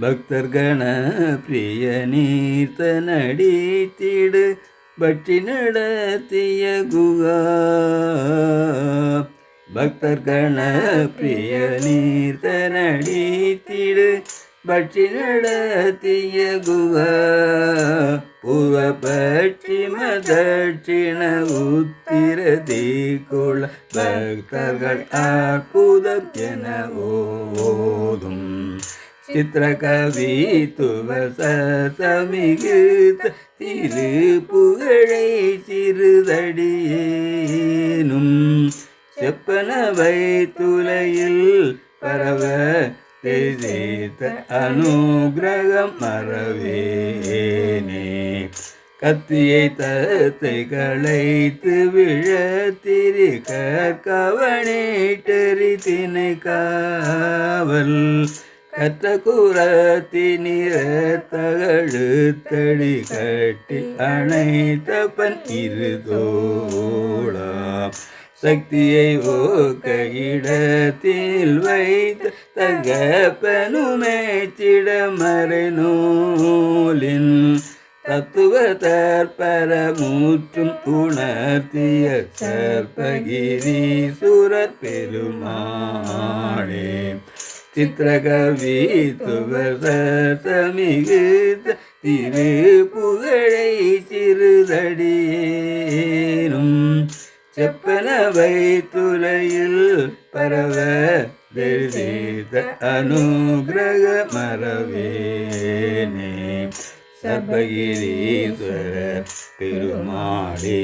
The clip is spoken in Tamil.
பக்தர்கண பிரிய நீர்த்த நடித்திடு பற்றி நடத்திய குகா. பக்தர்கண பிரிய நீர்த்த நடித்திடு பற்றி நடத்திய குகா. பூர்வ பட்சிம தட்சிண உத்திர திக்குள பக்தர்கள் அற்புதம் என ஓதும் சித்திரகவித்துவ சமிகுத்த திரு புகழை சிறுதடியேனும் செப்பனவை துலையில் பரவ தேசித்த அனுகிரகம் மறவேனே. கத்தியை தத்தை களைத்து விழத்திரி கவனேட்டறி தினை காவல் கற்ற குரத்தினிறத்தகழுத்தடி கட்டி அணைத்தப்பன் இருதோளா. சக்தியை ஓக்க இடத்தில் வைத்த தகப்பனுமேச்சிடமறை நூலின் தத்துவ தற்பரமுற்றும் உணர்த்திய சர்பகிரீசுரர் பெருமாளே. சித்திரகவித்துவ சமிகுத்த திரு புகழை சிறுதடியேனும் செப்பனவை துலையில் பரவ தெரிந்த அனுகிரக மறவேனே. சர்பகிரீஸ்வர பெருமாளே.